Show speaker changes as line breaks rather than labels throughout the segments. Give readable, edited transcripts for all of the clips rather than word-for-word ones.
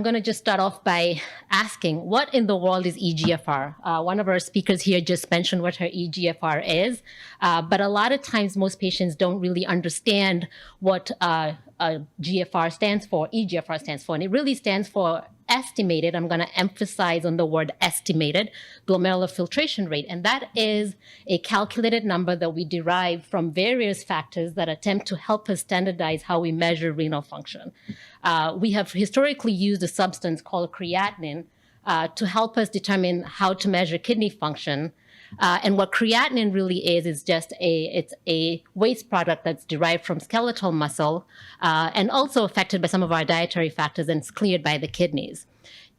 I'm going to just start off by asking, what in the world is eGFR? One of our speakers here just mentioned what her eGFR is, but a lot of times most patients don't really understand what GFR stands for, eGFR stands for, and it really stands for estimated, I'm going to emphasize on the word estimated, glomerular filtration rate. And that is a calculated number that we derive from various factors that attempt to help us standardize how we measure renal function. We have historically used a substance called creatinine to help us determine how to measure kidney function. And what creatinine really is just it's a waste product that's derived from skeletal muscle and also affected by some of our dietary factors and it's cleared by the kidneys.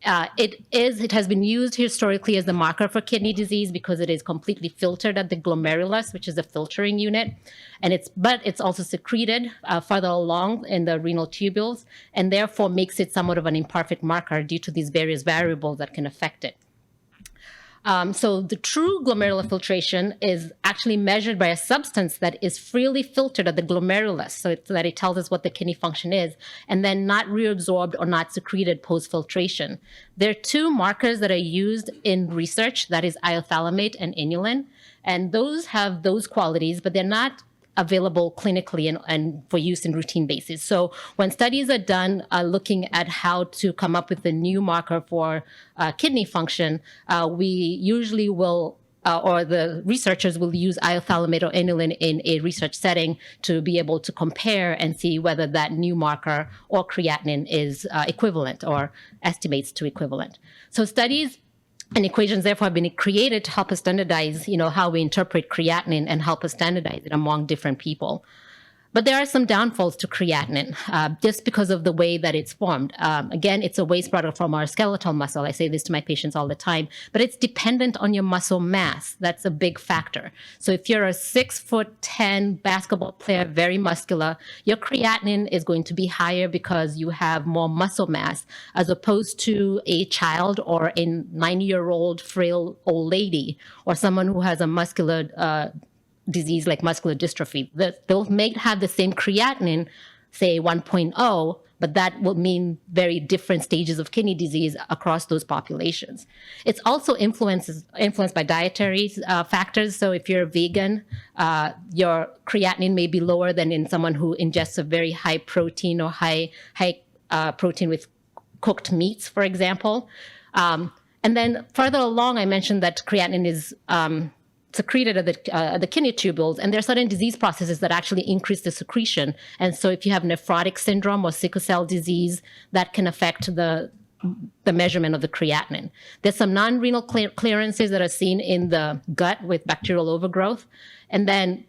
It has been used historically as the marker for kidney disease because it is completely filtered at the glomerulus, which is a filtering unit, but it's also secreted further along in the renal tubules and therefore makes it somewhat of an imperfect marker due to these various variables that can affect it. So the true glomerular filtration is actually measured by a substance that is freely filtered at the glomerulus, so that it tells us what the kidney function is, and then not reabsorbed or not secreted post-filtration. There are two markers that are used in research, that is iothalamate and inulin, and those have those qualities, but they're not available clinically and for use in routine basis. So when studies are done looking at how to come up with a new marker for kidney function, we usually will, or the researchers will use iothalamate or inulin in a research setting to be able to compare and see whether that new marker or creatinine is equivalent or estimates to equivalent. So studies and equations, therefore, have been created to help us standardize, how we interpret creatinine and help us standardize it among different people. But there are some downfalls to creatinine just because of the way that it's formed. Again, it's a waste product from our skeletal muscle. I say this to my patients all the time, but it's dependent on your muscle mass. That's a big factor. So if you're a 6'10" basketball player, very muscular, your creatinine is going to be higher because you have more muscle mass as opposed to a child or a 90-year-old frail old lady or someone who has a muscular disease like muscular dystrophy. They'll have the same creatinine, say 1.0, but that will mean very different stages of kidney disease across those populations. It's also influenced by dietary factors. So if you're a vegan, your creatinine may be lower than in someone who ingests a very high protein or high protein with cooked meats, for example. And then further along, I mentioned that creatinine is secreted at the kidney tubules, and there are certain disease processes that actually increase the secretion. And so if you have nephrotic syndrome or sickle cell disease, that can affect the measurement of the creatinine. There's some non-renal clearances that are seen in the gut with bacterial overgrowth. And then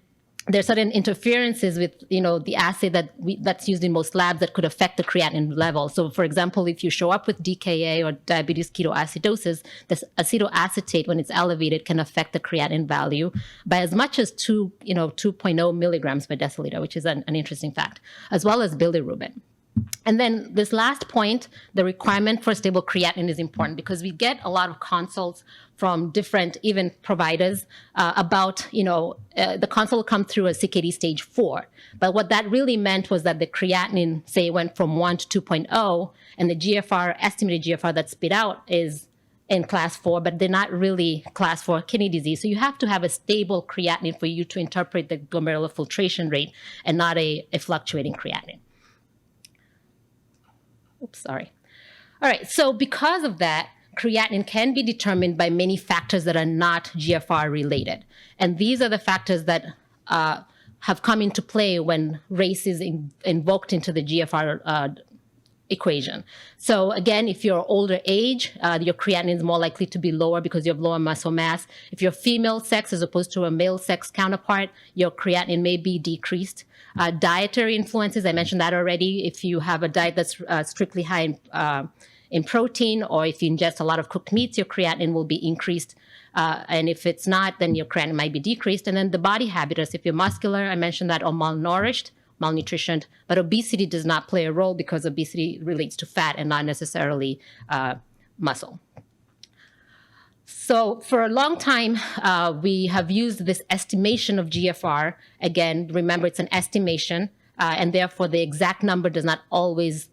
there's certain interferences with, the assay that's used in most labs that could affect the creatinine level. So, for example, if you show up with DKA or diabetes ketoacidosis, this acetoacetate, when it's elevated, can affect the creatinine value by as much as 2.0 milligrams per deciliter, which is an interesting fact, as well as bilirubin. And then this last point, the requirement for stable creatinine is important because we get a lot of consults from different even providers about, the consult will come through a CKD stage 4. But what that really meant was that the creatinine, say, went from 1 to 2.0, and the estimated GFR that's spit out is in class 4, but they're not really class 4 kidney disease. So you have to have a stable creatinine for you to interpret the glomerular filtration rate and not a fluctuating creatinine. Oops, sorry. All right, so because of that, creatinine can be determined by many factors that are not GFR related. And these are the factors that have come into play when race is invoked into the GFR equation. So again, if you're older age, your creatinine is more likely to be lower because you have lower muscle mass. If you're female sex as opposed to a male sex counterpart, your creatinine may be decreased. Dietary influences, I mentioned that already. If you have a diet that's strictly high in protein, or if you ingest a lot of cooked meats, your creatinine will be increased. And if it's not, then your creatinine might be decreased. And then the body habitus, if you're muscular, I mentioned that, or malnourished, malnutrition, but obesity does not play a role because obesity relates to fat and not necessarily muscle. So for a long time, we have used this estimation of GFR. Again, remember, it's an estimation, and therefore the exact number does not always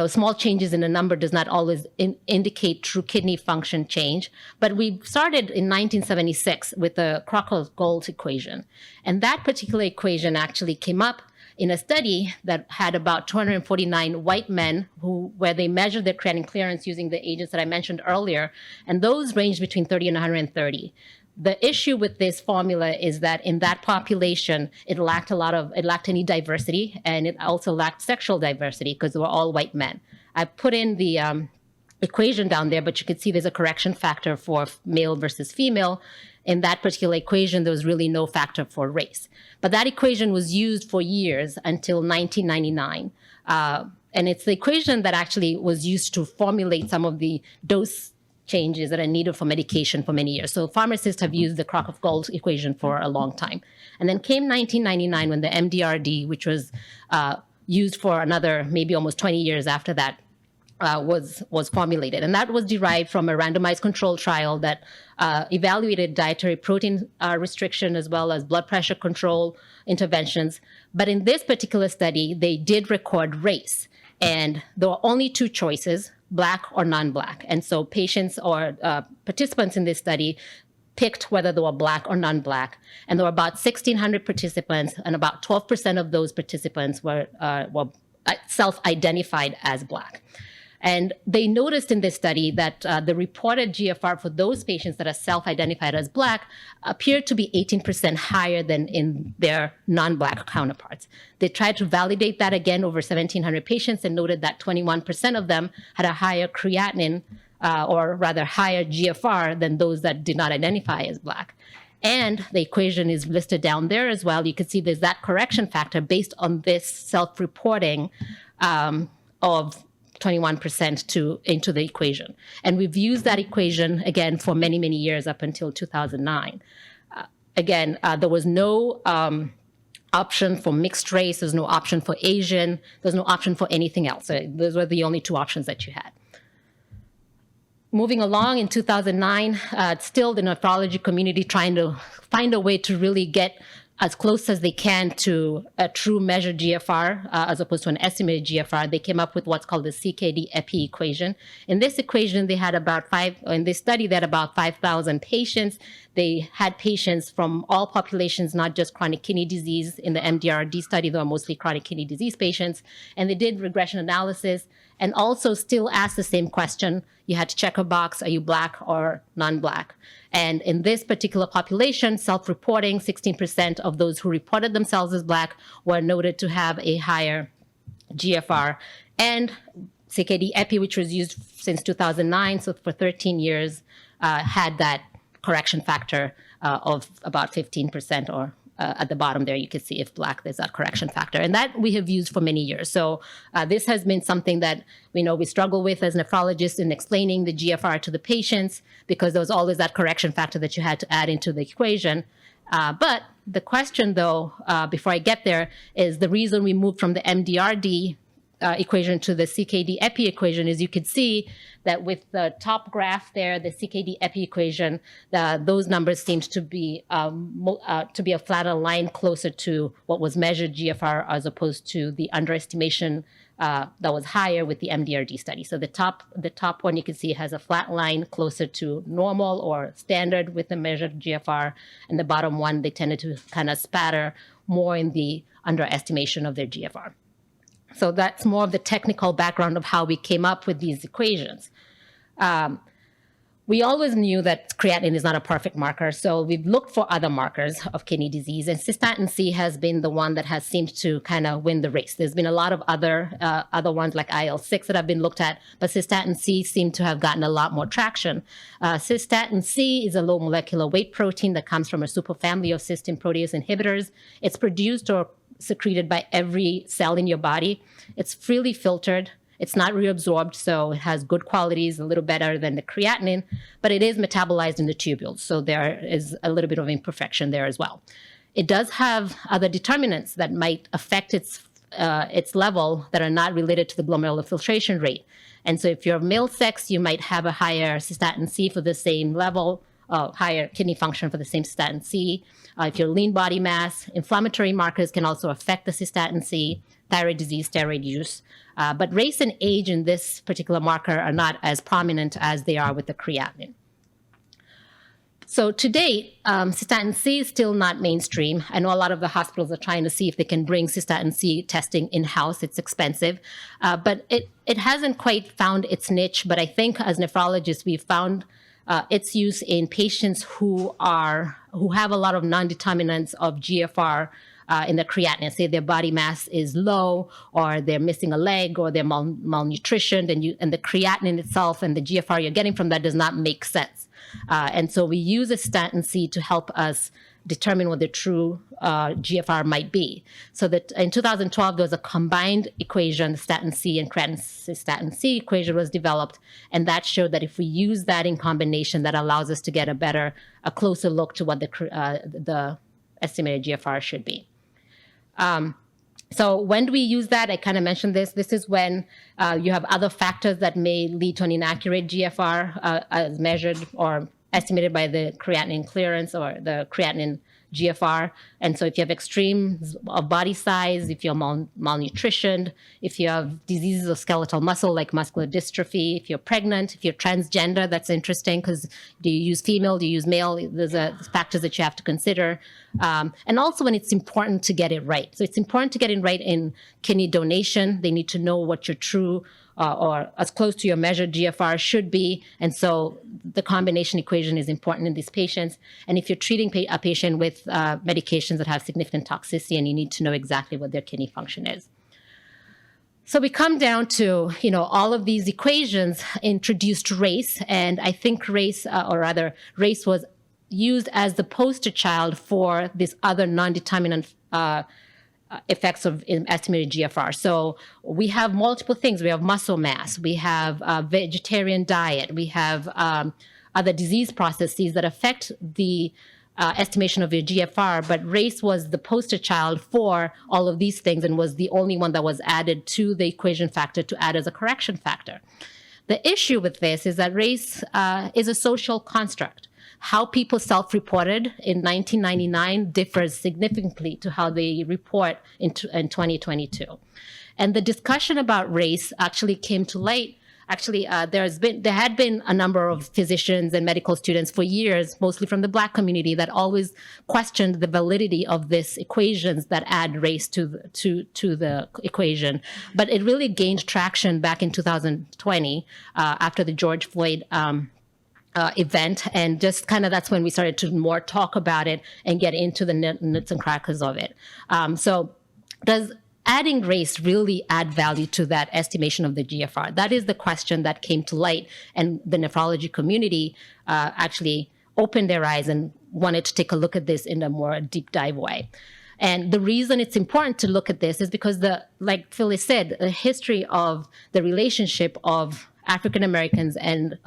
small changes in the number does not always indicate true kidney function change. But we started in 1976 with the Crockel-Gold equation. And that particular equation actually came up in a study that had about 249 white men where they measured their creatinine clearance using the agents that I mentioned earlier. And those ranged between 30 and 130. The issue with this formula is that in that population, it lacked any diversity, and it also lacked sexual diversity because they were all white men. I put in the equation down there, but you can see there's a correction factor for male versus female. In that particular equation, there was really no factor for race. But that equation was used for years until 1999. And it's the equation that actually was used to formulate some of the dose changes that are needed for medication for many years. So pharmacists have used the Crockel-Gold equation for a long time. And then came 1999 when the MDRD, which was used for another maybe almost 20 years after that, was formulated. And that was derived from a randomized control trial that evaluated dietary protein restriction as well as blood pressure control interventions. But in this particular study, they did record race. And there were only two choices, Black or non-Black. And so patients or participants in this study picked whether they were Black or non-Black. And there were about 1,600 participants, and about 12% of those participants were self-identified as Black. And they noticed in this study that the reported GFR for those patients that are self-identified as Black appeared to be 18% higher than in their non-Black counterparts. They tried to validate that again over 1,700 patients and noted that 21% of them had a higher creatinine, or rather higher GFR than those that did not identify as Black. And the equation is listed down there as well. You can see there's that correction factor based on this self-reporting of 21% into the equation. And we've used that equation, again, for many, many years up until 2009. There was no option for mixed race. There's no option for Asian. There's no option for anything else. Those were the only two options that you had. Moving along in 2009, still the nephrology community trying to find a way to really get as close as they can to a true measured GFR as opposed to an estimated GFR. They came up with what's called the CKD-EPI equation. In this equation, they had in this study, they had about 5,000 patients. They had patients from all populations, not just chronic kidney disease. In the MDRD study, they were mostly chronic kidney disease patients. And they did regression analysis and also still asked the same question. You had to check a box, are you Black or non-Black? And in this particular population, self-reporting, 16% of those who reported themselves as Black were noted to have a higher GFR. And CKD-EPI, which was used since 2009, so for 13 years, had that correction factor of about 15%, or at the bottom there, you can see if Black, there's that correction factor. And that we have used for many years. So this has been something that we struggle with as nephrologists in explaining the GFR to the patients, because there was always that correction factor that you had to add into the equation. But the question, though, before I get there, is the reason we moved from the MDRD equation to the CKD-EPI equation is you could see that with the top graph there, the CKD-EPI equation, those numbers seemed to be a flatter line closer to what was measured GFR as opposed to the underestimation that was higher with the MDRD study. So the top one you can see has a flat line closer to normal or standard with the measured GFR, and the bottom one, they tended to kind of spatter more in the underestimation of their GFR. So that's more of the technical background of how we came up with these equations. We always knew that creatinine is not a perfect marker, so we've looked for other markers of kidney disease, and cystatin C has been the one that has seemed to kind of win the race. There's been a lot of other ones like IL-6 that have been looked at, but cystatin C seemed to have gotten a lot more traction. Cystatin C is a low molecular weight protein that comes from a superfamily of cysteine protease inhibitors. It's produced or secreted by every cell in your body. It's freely filtered. It's not reabsorbed, so it has good qualities, a little better than the creatinine, but it is metabolized in the tubules, so there is a little bit of imperfection there as well. It does have other determinants that might affect its level that are not related to the glomerular filtration rate. And so if you're male sex, you might have a higher cystatin C for the same level, higher kidney function for the same cystatin C. If you're lean body mass, inflammatory markers can also affect the cystatin C. thyroid disease, steroid use. But race and age in this particular marker are not as prominent as they are with the creatinine. So to date, cystatin C is still not mainstream. I know a lot of the hospitals are trying to see if they can bring cystatin C testing in-house. It's expensive, but it hasn't quite found its niche. But I think as nephrologists, we've found its use in patients who have a lot of non-determinants of GFR in the creatinine. Say their body mass is low, or they're missing a leg, or they're malnutritioned, and the creatinine itself and the GFR you're getting from that does not make sense. And so we use a statin C to help us determine what the true GFR might be. So that in 2012, there was a combined equation, the statin C and creatinine cystatin C equation was developed, and that showed that if we use that in combination, that allows us to get a closer look to what the estimated GFR should be. So when do we use that? I kind of mentioned this. This is when you have other factors that may lead to an inaccurate GFR as measured or estimated by the creatinine clearance or the creatinine GFR. And so if you have extremes of body size, if you're malnutritioned, if you have diseases of skeletal muscle like muscular dystrophy, if you're pregnant, if you're transgender, that's interesting because do you use female, do you use male? There's factors that you have to consider. And also when it's important to get it right. So it's important to get it right in kidney donation. They need to know what your true or as close to your measured GFR should be. And so the combination equation is important in these patients. And if you're treating a patient with medications that have significant toxicity, and you need to know exactly what their kidney function is. So we come down to, all of these equations introduced race. And I think race was used as the poster child for this other non-determinant effects of estimated GFR. So we have multiple things. We have muscle mass. We have vegetarian diet. We have other disease processes that affect the estimation of your GFR. But race was the poster child for all of these things and was the only one that was added to the equation factor to add as a correction factor. The issue with this is that race is a social construct. How people self-reported in 1999 differs significantly to how they report in 2022. And the discussion about race actually came to light. Actually, there had been a number of physicians and medical students for years, mostly from the Black community, that always questioned the validity of these equations that add race to the equation. But it really gained traction back in 2020 after the George Floyd event, and just kind of that's when we started to more talk about it and get into the nuts and crackers of it. So does adding race really add value to that estimation of the GFR? That is the question that came to light, and the nephrology community actually opened their eyes and wanted to take a look at this in a more deep dive way. And the reason it's important to look at this is because like Phyllis said, the history of the relationship of African Americans and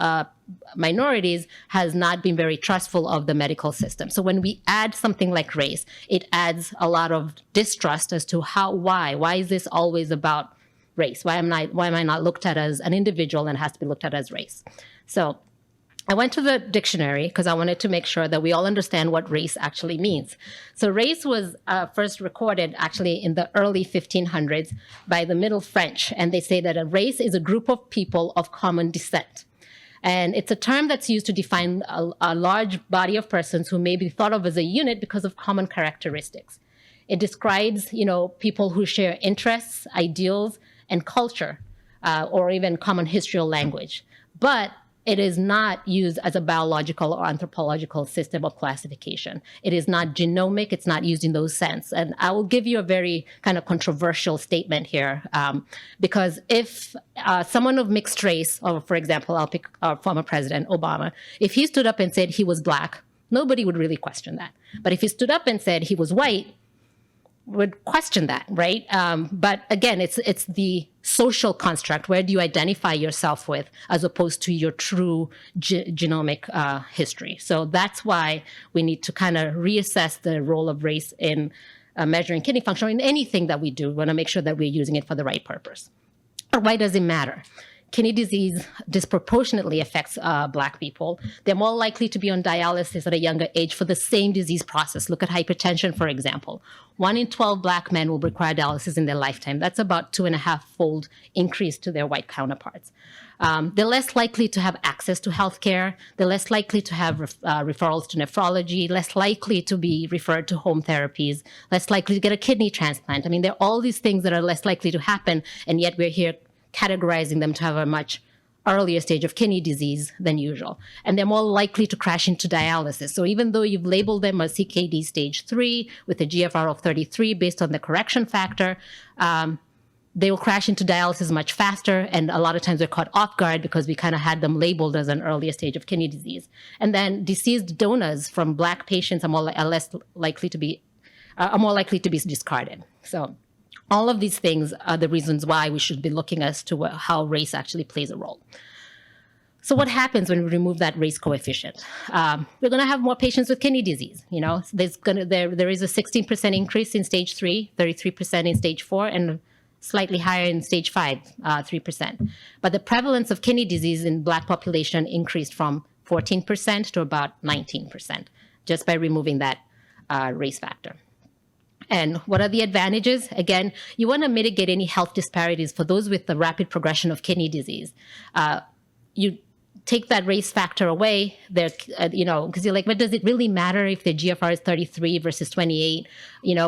minorities has not been very trustful of the medical system. So when we add something like race, it adds a lot of distrust as to why is this always about race? Why am I not looked at as an individual and has to be looked at as race? So I went to the dictionary because I wanted to make sure that we all understand what race actually means. So race was first recorded actually in the early 1500s by the Middle French. And they say that a race is a group of people of common descent. And it's a term that's used to define a large body of persons who may be thought of as a unit because of common characteristics. It describes, people who share interests, ideals, and culture, or even common history or language. But it is not used as a biological or anthropological system of classification. It is not genomic. It's not used in those sense. And I will give you a very kind of controversial statement here, because if someone of mixed race, or for example, I'll pick our former president, Obama, if he stood up and said he was Black, nobody would really question that. But if he stood up and said he was white, would question that, right? But again, it's the social construct. Where do you identify yourself with, as opposed to your true genomic history? So that's why we need to kind of reassess the role of race in measuring kidney function, or in anything that we do. We want to make sure that we're using it for the right purpose. Or why does it matter? kidney disease disproportionately affects Black people. They're more likely to be on dialysis at a younger age for the same disease process. Look at hypertension, for example. 1 in 12 Black men will require dialysis in their lifetime. That's about 2.5-fold increase to their white counterparts. They're less likely to have access to healthcare. They're less likely to have referrals to nephrology, less likely to be referred to home therapies, less likely to get a kidney transplant. I mean, there are all these things that are less likely to happen, and yet we're here categorizing them to have a much earlier stage of kidney disease than usual. And they're more likely to crash into dialysis. So even though you've labeled them as CKD stage 3 with a GFR of 33 based on the correction factor, they will crash into dialysis much faster. And a lot of times they're caught off guard because we kind of had them labeled as an earlier stage of kidney disease. And then deceased donors from Black patients are more likely to be discarded. So all of these things are the reasons why we should be looking as to how race actually plays a role. So what happens when we remove that race coefficient? We're going to have more patients with kidney disease. You know, there is a 16% increase in stage 3, 33% in stage 4, and slightly higher in stage 5, 3%. But the prevalence of kidney disease in Black population increased from 14% to about 19% just by removing that race factor. And what are the advantages? Again, you want to mitigate any health disparities for those with the rapid progression of kidney disease. You take that race factor away, because you're like, but does it really matter if the GFR is 33 versus 28?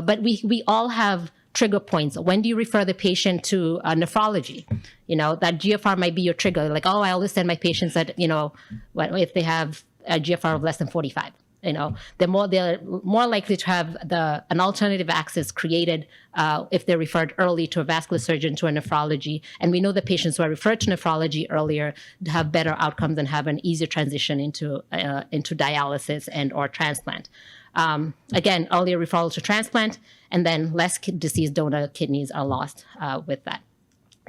But we all have trigger points. When do you refer the patient to nephrology? That GFR might be your trigger. Like, I always send my patients that, if they have a GFR of less than 45. They're more likely to have an alternative access created if they're referred early to a vascular surgeon, to a nephrology. And we know that patients who are referred to nephrology earlier have better outcomes and have an easier transition into dialysis and or transplant. Again, earlier referral to transplant, and then less deceased donor kidneys are lost with that.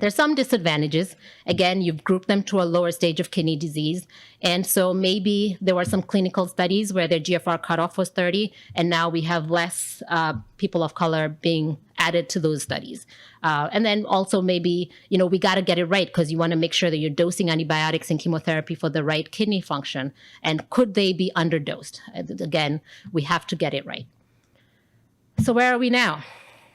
There's some disadvantages. Again, you've grouped them to a lower stage of kidney disease. And so maybe there were some clinical studies where their GFR cutoff was 30, and now we have less people of color being added to those studies. And then also maybe, we got to get it right because you want to make sure that you're dosing antibiotics and chemotherapy for the right kidney function. And could they be underdosed? Again, we have to get it right. So where are we now?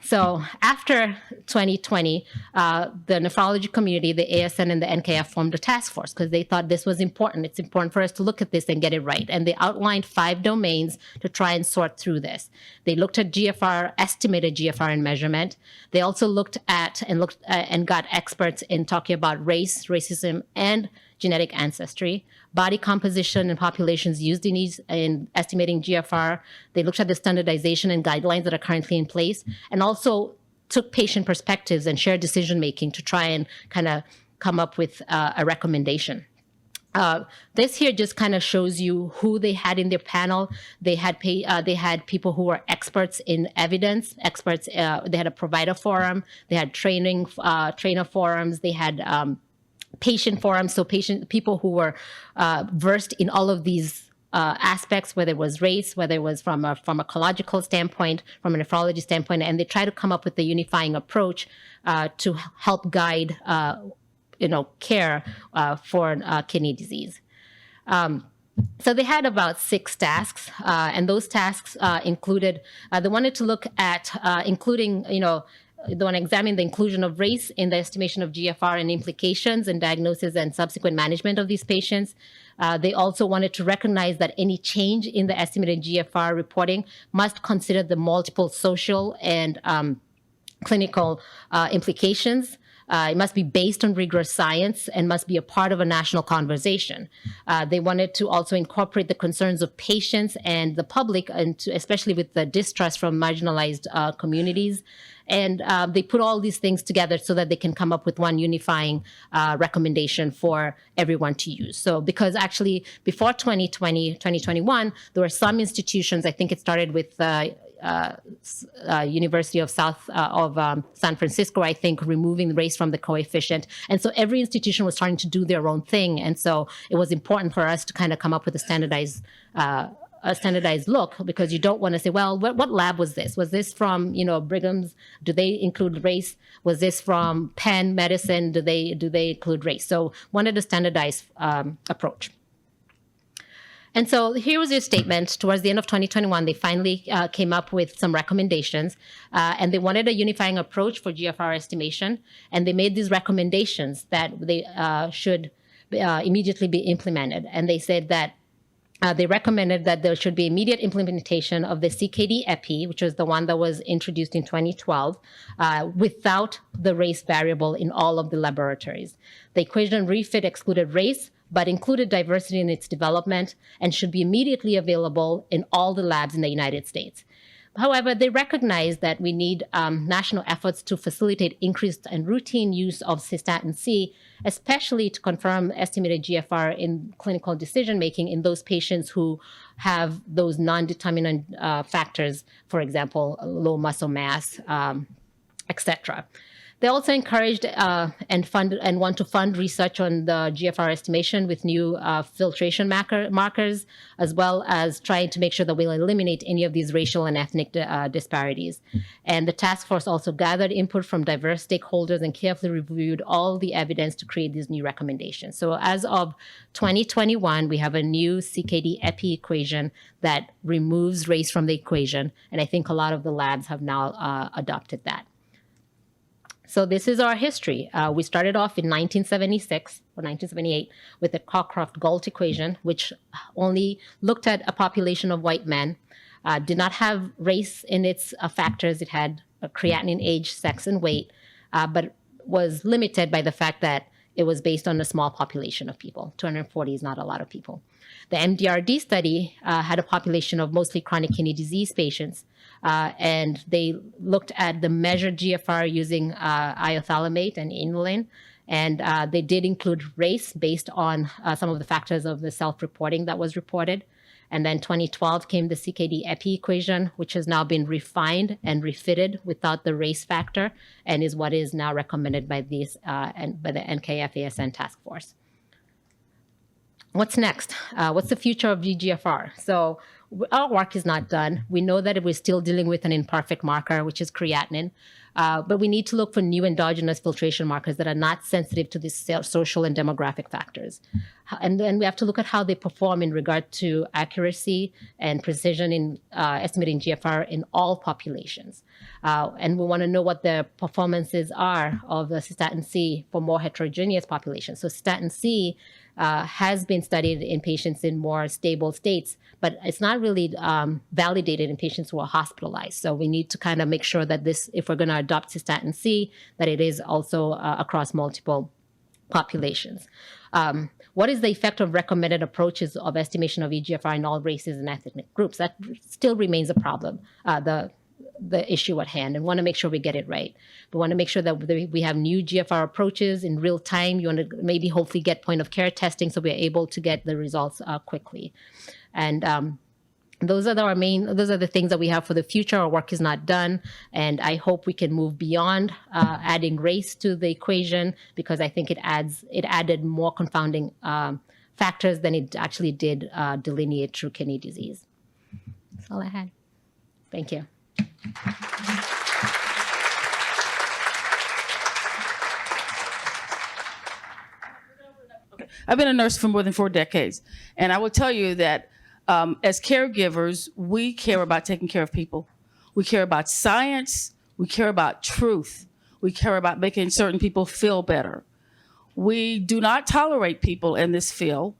So after 2020, the nephrology community, the ASN and the NKF formed a task force because they thought this was important. It's important for us to look at this and get it right. And they outlined 5 domains to try and sort through this. They looked at GFR, estimated GFR and measurement. They also looked at and got experts in talking about race, racism, and genetic ancestry, body composition and populations used in estimating GFR. They looked at the standardization and guidelines that are currently in place, and also took patient perspectives and shared decision-making to try and kind of come up with a recommendation. This here just kind of shows you who they had in their panel. They had people who were experts in evidence, they had a provider forum, they had trainer forums, they had patient forums, so people who were versed in all of these aspects, whether it was race, whether it was from a pharmacological standpoint, from a nephrology standpoint, and they try to come up with a unifying approach to help guide care for kidney disease. So they had about 6 tasks, and those tasks included, they wanted to look at including, they want to examine the inclusion of race in the estimation of GFR and implications and diagnosis and subsequent management of these patients. They also wanted to recognize that any change in the estimated GFR reporting must consider the multiple social and clinical implications. It must be based on rigorous science and must be a part of a national conversation. They wanted to also incorporate the concerns of patients and the public, and especially with the distrust from marginalized communities. And they put all these things together so that they can come up with one unifying recommendation for everyone to use. So because actually before 2021, there were some institutions, I think it started with University of San Francisco, I think, removing race from the coefficient. And so every institution was starting to do their own thing. And so it was important for us to kind of come up with a standardized a standardized look, because you don't want to say, well, what lab was this? Was this from, Brigham's? Do they include race? Was this from Penn Medicine? Do they include race? So wanted a standardized approach. And so here was your statement. Towards the end of 2021, they finally came up with some recommendations, and they wanted a unifying approach for GFR estimation. And they made these recommendations that they should immediately be implemented. And they said that they recommended that there should be immediate implementation of the CKD-EPI, which was the one that was introduced in 2012, without the race variable in all of the laboratories. The equation refit excluded race, but included diversity in its development and should be immediately available in all the labs in the United States. However, they recognize that we need national efforts to facilitate increased and routine use of cystatin C, especially to confirm estimated GFR in clinical decision-making in those patients who have those non-determinant factors, for example, low muscle mass, etc. They also encouraged and want to fund research on the GFR estimation with new filtration markers, as well as trying to make sure that we'll eliminate any of these racial and ethnic disparities. And the task force also gathered input from diverse stakeholders and carefully reviewed all the evidence to create these new recommendations. So as of 2021, we have a new CKD-EPI equation that removes race from the equation. And I think a lot of the labs have now adopted that. So this is our history. We started off in 1976 or 1978 with the Cockcroft-Gault equation, which only looked at a population of white men, did not have race in its factors. It had creatinine, age, sex, and weight, but was limited by the fact that it was based on a small population of people. 240 is not a lot of people. The MDRD study had a population of mostly chronic kidney disease patients, and they looked at the measured GFR using iothalamate and inulin, and they did include race based on some of the factors of the self-reporting that was reported. And then 2012 came the CKD-EPI equation, which has now been refined and refitted without the race factor, and is what is now recommended by these and by the NKFASN task force. What's next? What's the future of eGFR? So our work is not done. We know that we're still dealing with an imperfect marker, which is creatinine, but we need to look for new endogenous filtration markers that are not sensitive to these social and demographic factors. And then we have to look at how they perform in regard to accuracy and precision in estimating GFR in all populations. And we want to know what the performances are of the cystatin C for more heterogeneous populations. So cystatin C has been studied in patients in more stable states, but it's not really validated in patients who are hospitalized. So we need to kind of make sure that this, if we're going to adopt cystatin C, that it is also across multiple populations. What is the effect of recommended approaches of estimation of eGFR in all races and ethnic groups? That still remains a problem, the issue at hand, and want to make sure we get it right. We want to make sure that we have new GFR approaches in real time. You want to maybe hopefully get point of care testing so we're able to get the results quickly. And those are the things that we have for the future. Our work is not done, and I hope we can move beyond adding race to the equation, because I think it added more confounding factors than it actually did delineate true kidney disease. That's all I had. Thank you.
I've been a nurse for more than 4 decades, and I will tell you that as caregivers, we care about taking care of people. We care about science. We care about truth. We care about making certain people feel better. We do not tolerate people in this field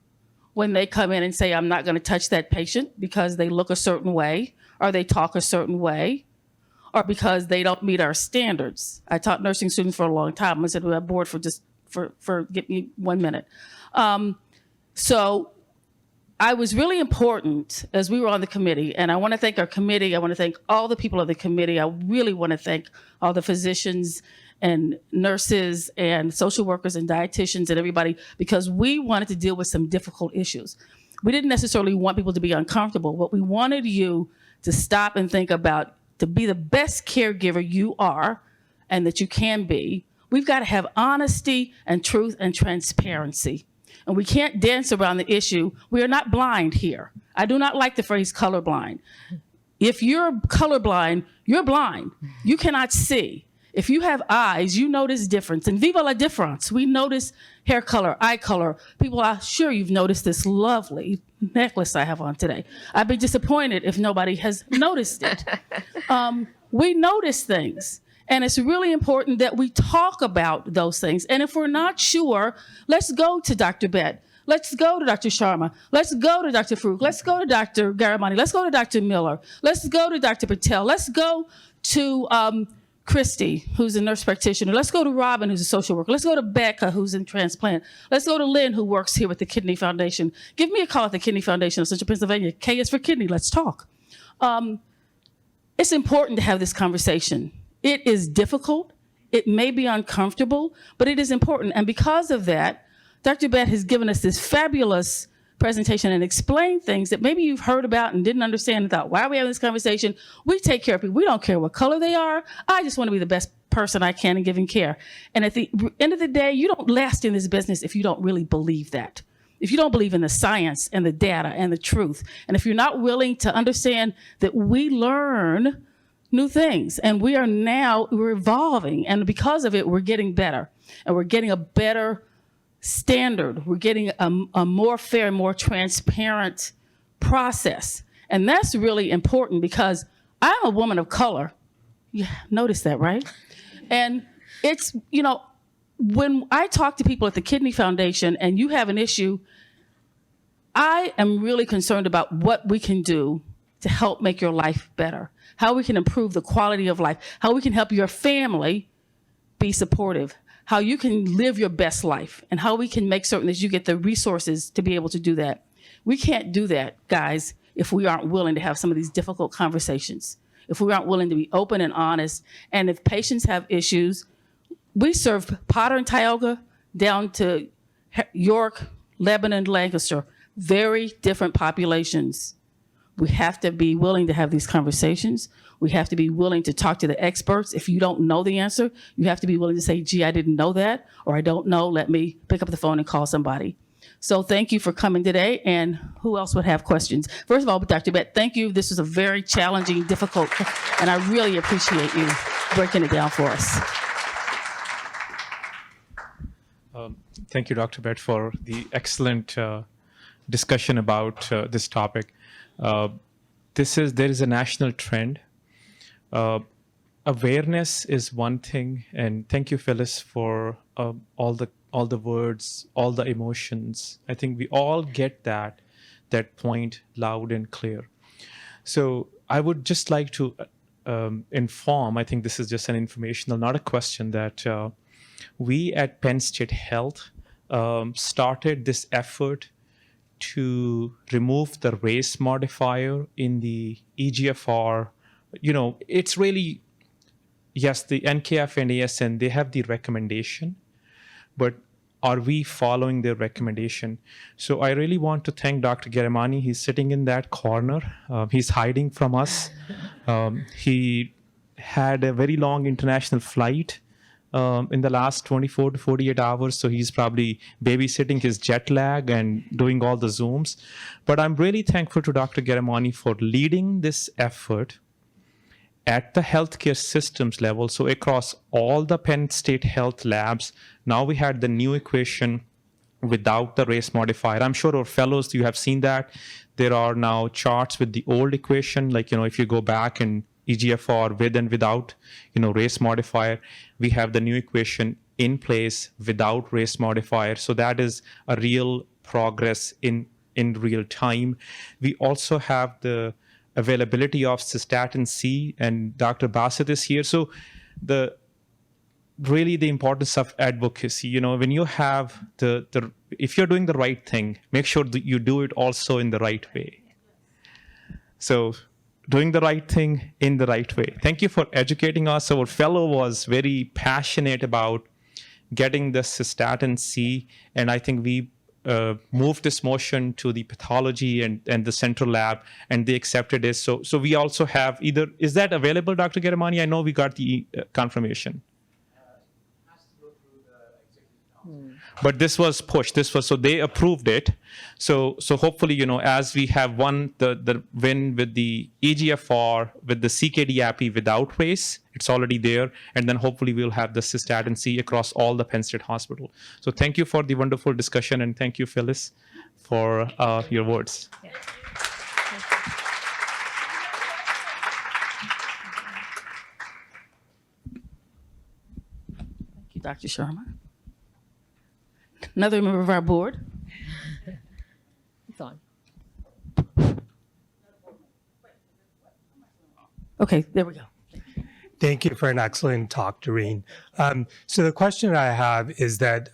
when they come in and say, I'm not going to touch that patient because they look a certain way, or they talk a certain way, or because they don't meet our standards. I taught nursing students for a long time. I said, we're bored for give me 1 minute. So I was really important as we were on the committee, and I want to thank our committee. I want to thank all the people of the committee. I really want to thank all the physicians and nurses and social workers and dietitians and everybody, because we wanted to deal with some difficult issues. We didn't necessarily want people to be uncomfortable, but we wanted you to stop and think about, to be the best caregiver you are and that you can be, we've got to have honesty and truth and transparency. and we can't dance around the issue. We are not blind here. I do not like the phrase colorblind. If you're colorblind, you're blind. You cannot see. If you have eyes, you notice difference. And viva la difference. We notice hair color, eye color. People are sure you've noticed this lovely necklace I have on today. I'd be disappointed if nobody has noticed it. We notice things. And it's really important that we talk about those things. And if we're not sure, let's go to Dr. Bett. Let's go to Dr. Sharma. Let's go to Dr. Farooq. Let's go to Dr. Garamani. Let's go to Dr. Miller. Let's go to Dr. Patel. Let's go to Christy, who's a nurse practitioner. Let's go to Robin, who's a social worker. Let's go to Becca, who's in transplant. Let's go to Lynn, who works here with the Kidney Foundation. Give me a call at the Kidney Foundation of Central Pennsylvania. K is for kidney. Let's talk. It's important to have this conversation. It is difficult. It may be uncomfortable, but it is important. And because of that, Dr. Bett has given us this fabulous presentation and explained things that maybe you've heard about and didn't understand and thought, why are we having this conversation? We take care of people. We don't care what color they are. I just want to be the best person I can in giving care. And at the end of the day, you don't last in this business if you don't really believe that. If you don't believe in the science and the data and the truth, and if you're not willing to understand that we learn new things and we're evolving, and because of it, we're getting better, and we're getting a better standard. We're getting a more fair, more transparent process. And that's really important because I'm a woman of color. Yeah, notice that, right? And it's, when I talk to people at the Kidney Foundation and you have an issue, I am really concerned about what we can do to help make your life better, how we can improve the quality of life, how we can help your family be supportive, how you can live your best life, and how we can make certain that you get the resources to be able to do that. We can't do that, guys, if we aren't willing to have some of these difficult conversations, if we aren't willing to be open and honest. And if patients have issues, we serve Potter and Tioga down to York, Lebanon, Lancaster, very different populations. We have to be willing to have these conversations. We have to be willing to talk to the experts. If you don't know the answer, you have to be willing to say, gee, I didn't know that, or I don't know, let me pick up the phone and call somebody. So thank you for coming today. And who else would have questions? First of all, Dr. Bett, thank you. This was a very challenging, difficult, and I really appreciate you breaking it down for us.
Thank you, Dr. Bett, for the excellent discussion about this topic. There is a national trend. Awareness is one thing, and thank you, Phyllis, for all the words, all the emotions. I think we all get that point loud and clear. So I would just like to inform, I think this is just an informational, not a question, that we at Penn State Health started this effort to remove the race modifier in the eGFR. It's really, yes, the NKF and ASN, they have the recommendation, but are we following their recommendation? So I really want to thank Dr. Garamani. He's sitting in that corner. He's hiding from us. He had a very long international flight in the last 24 to 48 hours. So he's probably babysitting his jet lag and doing all the Zooms. But I'm really thankful to Dr. Garamani for leading this effort at the healthcare systems level. So across all the Penn State Health labs, now we had the new equation without the race modifier. I'm sure our fellows, you have seen that. There are now charts with the old equation, like, if you go back and eGFR with and without, race modifier, we have the new equation in place without race modifier. So that is a real progress in real time. We also have the availability of cystatin C, and Dr. Bassett is here. So the importance of advocacy, when you have if you're doing the right thing, make sure that you do it also in the right way. So doing the right thing in the right way. Thank you for educating us. Our fellow was very passionate about getting the cystatin C, and I think we moved this motion to the pathology and the central lab, and they accepted it. So we also have is that available, Dr. Garamani? I know we got the confirmation. but this was pushed. So they approved it. So hopefully, as we have won the win with the eGFR, with the CKD API without race, it's already there. And then hopefully we'll have the cystatin C across all the Penn State Hospital. So thank you for the wonderful discussion. And thank you, Phyllis, for your words.
Yeah.
Thank you, Dr. Sharma. Another member of our board.
It's on.
Okay, there we go.
Thank you for an excellent talk, Doreen. So the question I have is that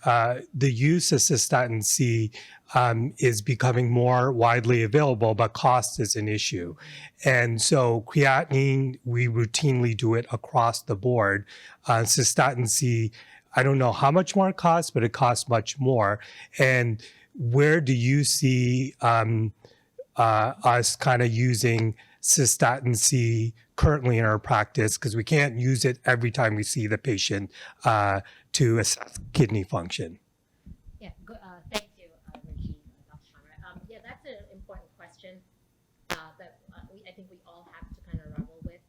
the use of cystatin C is becoming more widely available, but cost is an issue. And so creatinine, we routinely do it across the board. Cystatin C, I don't know how much more it costs, but it costs much more. And where do you see us kind of using cystatin C currently in our practice, because we can't use it every time we see the patient to assess kidney function?
Yeah, thank you, Reggie, Dr. Sharma. Yeah, that's an important question that I think we all have to kind of revel with.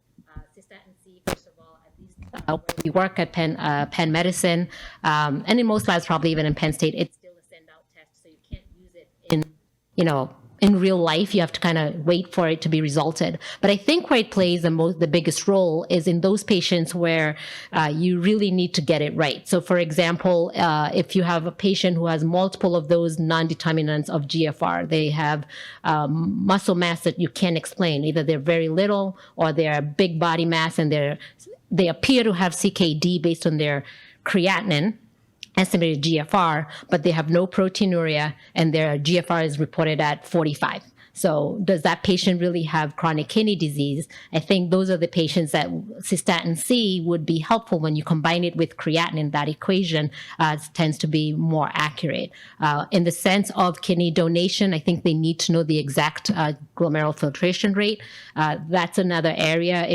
Cystatin C, first of all, at least where we work at Penn Medicine, and in most labs, probably even in Penn State, it's still a send-out test, so you can't use it in real life. You have to kind of wait for it to be resulted. But I think where it plays the biggest role is in those patients where you really need to get it right. So for example, if you have a patient who has multiple of those non-determinants of GFR, they have muscle mass that you can't explain. Either they're very little or they're big body mass and they appear to have CKD based on their creatinine, estimated GFR, but they have no proteinuria and their GFR is reported at 45. So does that patient really have chronic kidney disease? I think those are the patients that cystatin C would be helpful when you combine it with creatinine. That equation tends to be more accurate. In the sense of kidney donation, I think they need to know the exact glomerular filtration rate. That's another area.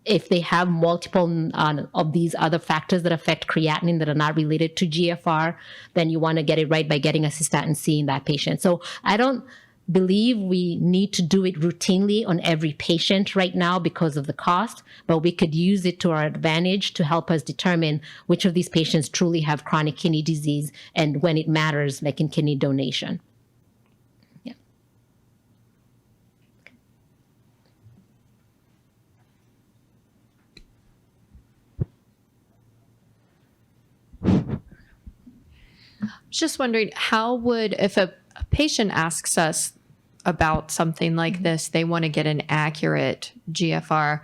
If they have multiple of these other factors that affect creatinine that are not related to GFR, then you want to get it right by getting a cystatin C in that patient. So I don't believe we need to do it routinely on every patient right now because of the cost, but we could use it to our advantage to help us determine which of these patients truly have chronic kidney disease and when it matters, like in kidney donation.
Just wondering, if a patient asks us about something like this, they want to get an accurate GFR,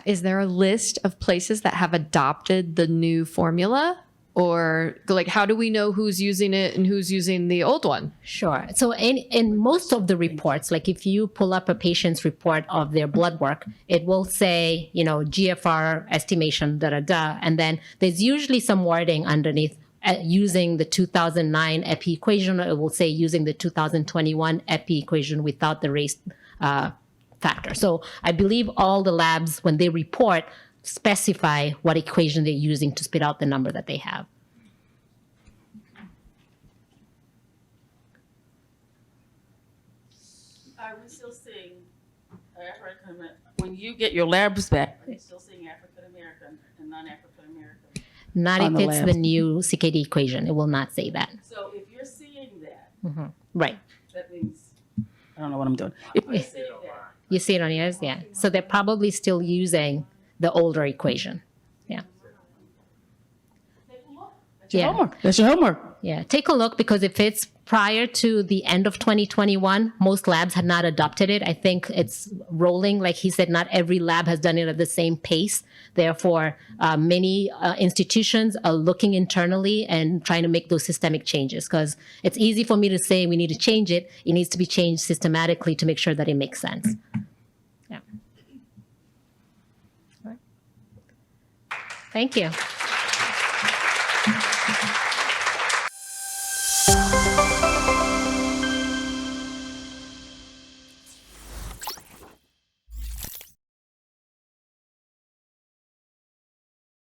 is there a list of places that have adopted the new formula? Or like, how do we know who's using it and who's using the old one?
Sure. So in most of the reports, like if you pull up a patient's report of their blood work, it will say, GFR estimation, and then there's usually some wording underneath using the 2009 EPI equation, or it will say using the 2021 EPI equation without the race factor. So I believe all the labs, when they report, specify what equation they're using to spit out the number that they have.
Are we still seeing when you get your labs back, are you still seeing African American and non-African American?
Not if it's the new CKD equation. It will not say that.
So if you're seeing that,
Right.
that means, I don't know what I'm doing. If you're seeing that,
You see it on yours? Yeah. So they're probably still using the older equation. Yeah.
take a look. That's your homework. That's your homework.
Yeah. Take a look, because if it's prior to the end of 2021, most labs had not adopted it. I think it's rolling. Like he said, not every lab has done it at the same pace. Therefore, many institutions are looking internally and trying to make those systemic changes, because it's easy for me to say we need to change it. It needs to be changed systematically to make sure that it makes sense. Yeah. All right. Thank you.